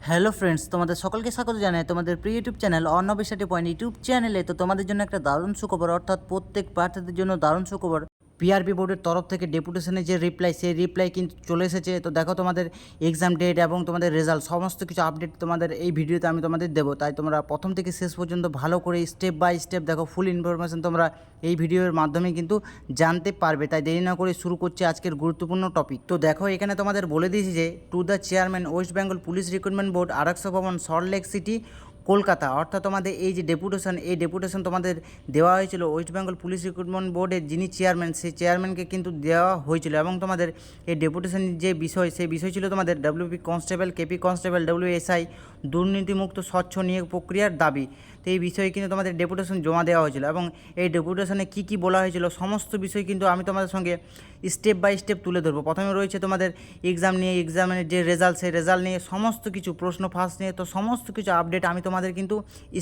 Hello friends, তোমাদের সকলকে স্বাগত জানাই তোমাদের প্রিয় ইউটিউব চ্যানেল অন্নবিশাটি পয়েন্ট ইউটিউব চ্যানেলে। তো তোমাদের জন্য একটা দারুণ সুখবর, অর্থাৎ প্রত্যেক প্রার্থীদের জন্য দারুণ সুখবর। পিআরবি বোর্ডের তরফ থেকে ডেপুটেশনের যে রিপ্লাই, সেই রিপ্লাই কিন্তু চলে এসেছে। তো দেখো, তোমাদের এক্সাম ডেট এবং তোমাদের রেজাল্ট সমস্ত কিছু আপডেট তোমাদের এই ভিডিওতে আমি তোমাদের দেবো। তাই তোমরা প্রথম থেকে শেষ পর্যন্ত ভালো করে স্টেপ বাই স্টেপ দেখো, ফুল ইনফরমেশন তোমরা এই ভিডিওর মাধ্যমে কিন্তু জানতে পারবে। তাই দেরি না করে শুরু করছে আজকের গুরুত্বপূর্ণ টপিক। তো দেখো, এখানে তোমাদের বলে দিয়েছি যে to the chairman West Bengal police recruitment board, Arakshak Bhavan, Salt Lake city, Kolkata. অর্থাৎ তোমাদের এই যে ডেপুটেশন, এই ডেপুটেশন তোমাদের দেওয়া হয়েছিল ওয়েস্ট বেঙ্গল পুলিশ রিক্রুটমেন্ট বোর্ডের যিনি চেয়ারম্যান, সেই চেয়ারম্যানকে কিন্তু দেওয়া হয়েছিল। এবং তোমাদের এই ডেপুটেশন যে বিষয়, সেই বিষয় ছিল তোমাদের ডব্লিউপি কনস্টেবল, কেপি কনস্টেবল, ডব্লিউএসআই দুর্নীতিমুক্ত স্বচ্ছ নিয়োগ প্রক্রিয়ার দাবি। তো এই বিষয়ে কিন্তু তোমাদের ডেপুটেশন জমা দেওয়া হয়েছিল। এবং এই ডেপুটেশনে কী কী বলা হয়েছিল সমস্ত বিষয় কিন্তু আমি তোমাদের সঙ্গে স্টেপ বাই স্টেপ তুলে ধরবো। প্রথমে রয়েছে তোমাদের এক্সাম নিয়ে, এক্সামের যে রেজাল্ট, সেই রেজাল্ট নিয়ে সমস্ত কিছু, প্রশ্ন ফাঁস নিয়ে, তো সমস্ত কিছু আপডেট আমি তোমাদের কিন্তু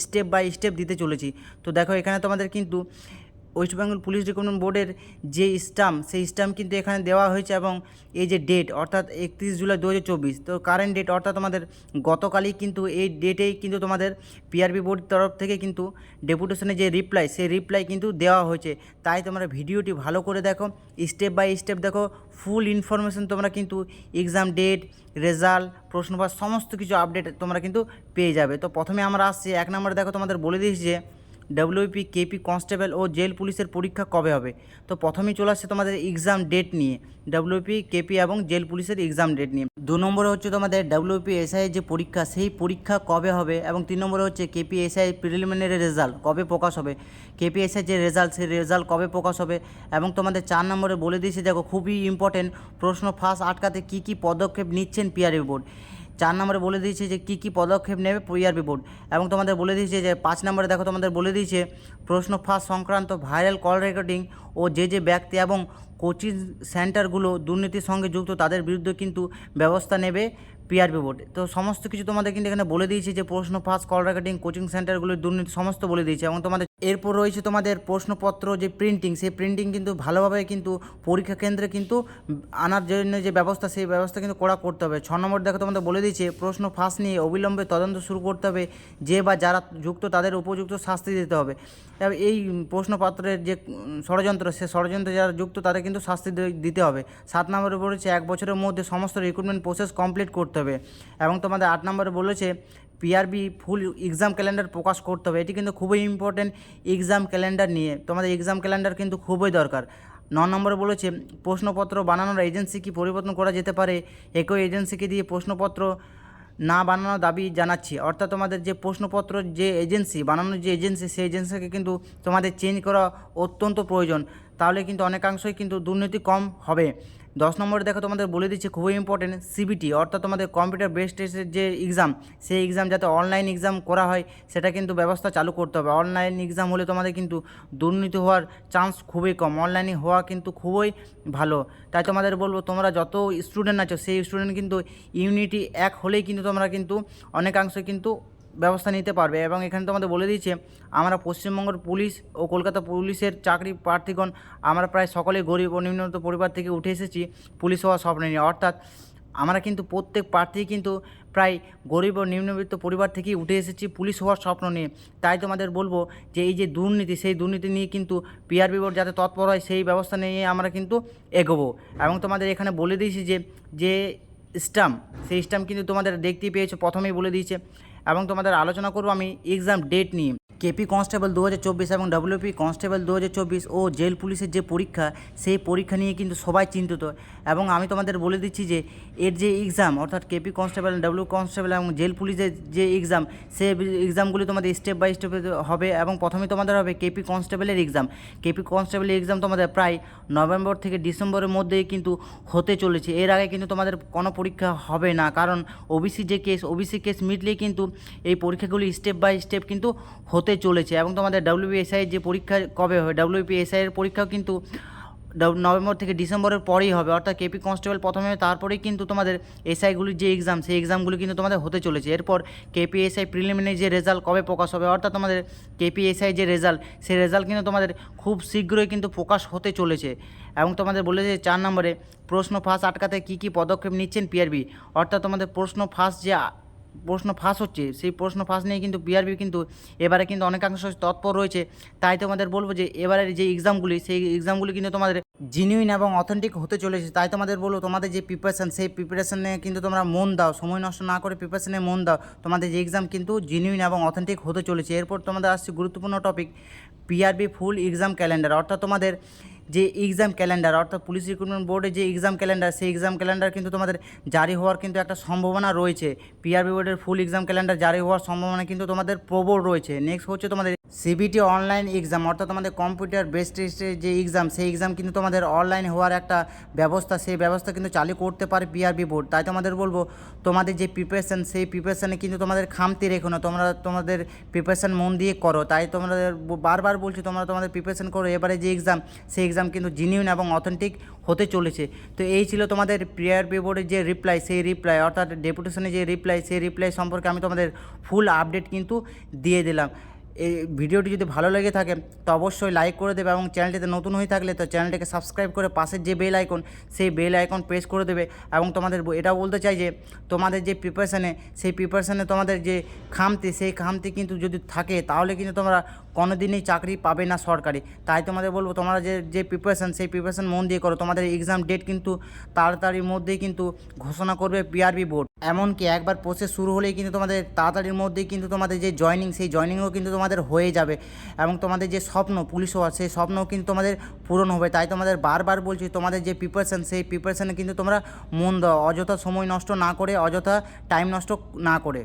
স্টেপ বাই স্টেপ দিতে চলেছি। তো দেখো, এখানে তোমাদের কিন্তু ওয়েস্ট বেঙ্গল পুলিশ রিক্রুটমেন্ট বোর্ডের যে স্টাম্প, সেই স্টাম্প কিন্তু এখানে দেওয়া হয়েছে। এবং এই যে ডেট, অর্থাৎ 31 জুলাই 2024, তো কারেন্ট ডেট, অর্থাৎ তোমাদের গতকালই কিন্তু এই ডেটেই কিন্তু তোমাদের পিআরবি বোর্ডের তরফ থেকে কিন্তু ডেপুটেশনের যে রিপ্লাই, সেই রিপ্লাই কিন্তু দেওয়া হয়েছে। তাই তোমরা ভিডিওটি ভালো করে দেখো, স্টেপ বাই স্টেপ দেখো, ফুল ইনফরমেশন তোমরা কিন্তু এক্সাম ডেট, রেজাল্ট, প্রশ্নপত্র সমস্ত কিছু আপডেট তোমরা কিন্তু পেয়ে যাবে। তো প্রথমে আমরা আসছি 1 নম্বরে। দেখো, তোমাদের বলে দিয়েছি যে ডব্লিউপি, কেপি কনস্টেবল ও জেল পুলিশের পরীক্ষা কবে হবে। তো প্রথমেই চলে আসছে তোমাদের এক্সাম ডেট নিয়ে, ডব্লিউপি, কেপি এবং জেল পুলিশের এক্সাম ডেট নিয়ে। 2 নম্বরে হচ্ছে তোমাদের ডব্লিউপি এসআই যে পরীক্ষা, সেই পরীক্ষা কবে হবে। এবং 3 নম্বরে হচ্ছে কেপি এসআই প্রিলিমিনারি রেজাল্ট কবে প্রকাশ হবে, কেপি এসআই যে রেজাল্ট, সেই রেজাল্ট কবে প্রকাশ হবে। এবং তোমাদের 4 নম্বরে বলে দিয়েছে, দেখো খুবই ইম্পর্টেন্ট, প্রশ্ন ফাঁস আটকাতে কী কী পদক্ষেপ নিচ্ছেন পিআরবি বোর্ড। 4 নম্বরে বলে দিয়েছে যে কী কী পদক্ষেপ নেবে পিআরবি বোর্ড। এবং তোমাদের বলে দিয়েছে যে 5 নম্বরে দেখো, তোমাদের বলে দিয়েছে প্রশ্ন ফাঁস সংক্রান্ত ভাইরাল কল রেকর্ডিং ও যে ব্যক্তি এবং কোচিং সেন্টারগুলো দুর্নীতির সঙ্গে যুক্ত, তাদের বিরুদ্ধে কিন্তু ব্যবস্থা নেবে পিআরবি বোর্ড। তো সমস্ত কিছু তোমাদের কিন্তু এখানে বলে দিয়েছে যে প্রশ্ন ফাঁস, কল রেকর্ডিং, কোচিং সেন্টারগুলোর দুর্নীতি সমস্ত বলে দিয়েছে। এবং তোমাদের এরপর রয়েছে তোমাদের প্রশ্নপত্র যে প্রিন্টিং, সেই প্রিন্টিং কিন্তু ভালোভাবে কিন্তু পরীক্ষা কেন্দ্রে কিন্তু আনার জন্য যে ব্যবস্থা, সেই ব্যবস্থা কিন্তু করা করতে হবে। 6 নম্বর দেখো, তোমাদের বলে দিয়েছে প্রশ্ন ফাঁস নিয়ে অবিলম্বে তদন্ত শুরু করতে হবে, যে বা যারা যুক্ত তাদের উপযুক্ত শাস্তি দিতে হবে। এই প্রশ্নপত্রের যে ষড়যন্ত্র, সে ষড়যন্ত্রে যারা যুক্ত তাদের কিন্তু শাস্তি দিতে হবে। 7 নম্বরে বলেছে 1 বছরের মধ্যে সমস্ত রিক্রুটমেন্ট প্রসেস কমপ্লিট করতে হবে। এবং তোমাদের 8 নম্বরে বলেছে পিআরবি ফুল এক্সাম ক্যালেন্ডার প্রকাশ করতে হবে। এটি কিন্তু খুবই ইম্পর্টেন্ট, এক্সাম ক্যালেন্ডার নিয়ে তোমাদের এক্সাম ক্যালেন্ডার কিন্তু খুবই দরকার। 9 নম্বরে বলেছে প্রশ্নপত্র বানানোর এজেন্সি কি পরিবর্তন করা যেতে পারে, একই এজেন্সিকে দিয়ে প্রশ্নপত্র না বানানোর দাবি জানাচ্ছি। অর্থাৎ তোমাদের যে প্রশ্নপত্র যে এজেন্সি বানানোর যে এজেন্সি, সেই এজেন্সিকে কিন্তু তোমাদের চেঞ্জ করা অত্যন্ত প্রয়োজন। তাহলে কিন্তু অনেকাংশই কিন্তু দুর্নীতি কম হবে। 10 নম্বরে দেখো, তোমাদের বলে দিচ্ছে খুবই ইম্পর্টেন্ট, সিবিটি অর্থাৎ তোমাদের কম্পিউটার বেসড টেস্টের যে এক্সাম, সেই এক্সাম যাতে অনলাইন এক্সাম করা হয়, সেটা কিন্তু ব্যবস্থা চালু করতে হবে। অনলাইন এক্সাম হলে তোমাদের কিন্তু দুর্নীতি হওয়ার চান্স খুবই কম, অনলাইনে হওয়া কিন্তু খুবই ভালো। তাই তোমাদের বলবো, তোমরা যত স্টুডেন্ট আছো, সেই স্টুডেন্ট কিন্তু ইউনিটি এক হলেই কিন্তু তোমরা কিন্তু অনেকাংশে কিন্তু ব্যবস্থা নিতে পারবে। এবং এখানে তোমাদের বলে দিয়েছে, আমরা পশ্চিমবঙ্গের পুলিশ ও কলকাতা পুলিশের চাকরি প্রার্থীগণ আমরা প্রায় সকলেই গরিব ও নিম্নবিত্ত পরিবার থেকে উঠে এসেছি পুলিশ হওয়ার স্বপ্ন নিয়ে। অর্থাৎ আমরা কিন্তু প্রত্যেক প্রার্থী কিন্তু প্রায় গরিব ও নিম্নবিত্ত পরিবার থেকেই উঠে এসেছি পুলিশ হওয়ার স্বপ্ন নিয়ে। তাই তোমাদের বলবো যে এই যে দুর্নীতি, সেই দুর্নীতি নিয়ে কিন্তু পিআরবি বোর্ড যাতে তৎপর হয়, সেই ব্যবস্থা নিয়ে আমরা কিন্তু এগোবো। এবং তোমাদের এখানে বলে দিয়েছি যে স্টাম্প, সেই স্টাম্প কিন্তু তোমাদের দেখতেই পেয়েছো, প্রথমেই বলে দিয়েছে। এবং তোমাদের আলোচনা করব আমি এক্সাম ডেট নিয়ে। কেপি কনস্টেবল 2024 এবং ডব্লিউপি কনস্টেবল 2024 ও জেল পুলিশের যে পরীক্ষা, সেই পরীক্ষা নিয়ে কিন্তু সবাই চিন্তিত। এবং আমি তোমাদের বলে দিচ্ছি যে এর যে এক্সাম, অর্থাৎ কেপি কনস্টেবল, ডব্লিউ কনস্টেবল এবং জেল পুলিশের যে এক্সাম, সেই এক্সামগুলি তোমাদের স্টেপ বাই স্টেপ হবে। এবং প্রথমে তোমাদের হবে কেপি কনস্টেবলের এক্সাম। কেপি কনস্টেবলের এক্সাম তোমাদের প্রায় নভেম্বর থেকে ডিসেম্বরের মধ্যেই কিন্তু হতে চলেছে। এর আগে কিন্তু তোমাদের কোনো পরীক্ষা হবে না, কারণ ওবিসি কেস মিটলেই কিন্তু এই পরীক্ষাগুলি স্টেপ বাই স্টেপ কিন্তু হতে চলেছে। এবং তোমাদের ডব্লিউপিএসআই যে পরীক্ষা কবে হবে, ডব্লিউপিএসআই এর পরীক্ষাও কিন্তু নভেম্বর থেকে ডিসেম্বরের পরেই হবে। অর্থাৎ কেপি কনস্টেবল প্রথমে, তারপরেই কিন্তু তোমাদের এসআইগুলির যে এক্সাম, সেই এক্সামগুলি কিন্তু তোমাদের হতে চলেছে। এরপর কেপিএসআই প্রিলিমিনারি যে রেজাল্ট কবে প্রকাশ হবে, অর্থাৎ তোমাদের কেপিএসআই যে রেজাল্ট, সেই রেজাল্ট কিন্তু তোমাদের খুব শীঘ্রই কিন্তু প্রকাশ হতে চলেছে। এবং তোমাদের বলেছে 4 নম্বরে প্রশ্ন ফাঁস আটকাতে কী কী পদক্ষেপ নিচ্ছেন পিআরবি। অর্থাৎ তোমাদের প্রশ্ন ফাঁস যে প্রশ্ন ফাঁস হচ্ছে, সেই প্রশ্ন ফাঁস নিয়ে কিন্তু পিআরবি কিন্তু এবারে কিন্তু অনেকাংশ তৎপর রয়েছে। তাই তোমাদের বলবো যে এবারের যে এক্সামগুলি, সেই এক্সামগুলি কিন্তু তোমাদের জেনুইন এবং অথেন্টিক হতে চলেছে। তাই তোমাদের বলবো তোমাদের যে প্রিপারেশান, সেই প্রিপারেশানে কিন্তু তোমরা মন দাও, সময় নষ্ট না করে প্রিপারেশানে মন দাও। তোমাদের যে এক্সাম কিন্তু জেনুইন এবং অথেন্টিক হতে চলেছে। এরপর তোমাদের আসছে গুরুত্বপূর্ণ টপিক, পিআরবি ফুল এক্সাম ক্যালেন্ডার, অর্থাৎ তোমাদের যে এক্সাম ক্যালেন্ডার, অর্থাৎ পুলিশ রিক্রুটমেন্ট বোর্ডের যে এক্সাম ক্যালেন্ডার, সেই এক্সাম ক্যালেন্ডার কিন্তু তোমাদের জারি হওয়ার কিন্তু একটা সম্ভাবনা রয়েছে। পিআরবি বোর্ডের ফুল এক্সাম ক্যালেন্ডার জারি হওয়ার সম্ভাবনা কিন্তু তোমাদের প্রবল রয়েছে। নেক্সট হচ্ছে তোমাদের সিবিটি অনলাইন এক্সাম, অর্থাৎ তোমাদের কম্পিউটার বেস টেস্টের যে এক্সাম, সেই এক্সাম কিন্তু তোমাদের অনলাইন হওয়ার একটা ব্যবস্থা, সেই ব্যবস্থা কিন্তু চালু করতে পারে পিআরবি বোর্ড। তাই তোমাদের বলবো তোমাদের যে প্রিপারেশান, সেই প্রিপারেশানে কিন্তু তোমাদের খামতি রেখো না, তোমরা তোমাদের প্রিপারেশান মন দিয়ে করো। তাই তোমাদের বারবার বলছি তোমরা তোমাদের প্রিপারেশান করো। এবারে যে এক্সাম, সেই এক্সাম কিন্তু জেনুইন এবং অথেন্টিক হতে চলেছে। তো এই ছিল তোমাদের পিআরবি বোর্ডের যে রিপ্লাই, সেই রিপ্লাই অর্থাৎ ডেপুটেশনের যে রিপ্লাই, সেই রিপ্লাই সম্পর্কে আমি তোমাদের ফুল আপডেট কিন্তু দিয়ে দিলাম। এই ভিডিওটি যদি ভালো লেগে থাকে তো অবশ্যই লাইক করে দেবে, এবং চ্যানেলটিতে নতুন হয়ে থাকলে তো চ্যানেলটিকে সাবস্ক্রাইব করে পাশের যে বেল আইকন, সেই বেল আইকন প্রেস করে দেবে। এবং তোমাদের এটাও বলতে চাই যে তোমাদের যে প্রিপারেশানে, সেই প্রিপারেশানে তোমাদের যে খামতি, সেই খামতি কিন্তু যদি থাকে তাহলে কিন্তু তোমরা কোনো দিনই চাকরি পাবে না সরকারি। তাই তোমাদের বলবো তোমরা যে প্রিপারেশান, সেই প্রিপারেশান মন দিয়ে করো। তোমাদের এক্সাম ডেট কিন্তু তাড়াতাড়ির মধ্যেই কিন্তু ঘোষণা করবে পিআরবি বোর্ড। এমনকি একবার প্রসেস শুরু হলেই কিন্তু তোমাদের তাড়াতাড়ির মধ্যেই কিন্তু তোমাদের যে জয়নিং, সেই জয়নিংও কিন্তু তোমাদের হয়ে যাবে। এবং তোমাদের যে স্বপ্ন পুলিশ হওয়ার, সেই স্বপ্নও কিন্তু তোমাদের পূরণ হবে। তাই তোমাদের বারবার বলছি তোমাদের যে প্রিপারেশান, সেই প্রিপারেশানে কিন্তু তোমরা মন দাও, অযথা সময় নষ্ট না করে, অযথা টাইম নষ্ট না করে।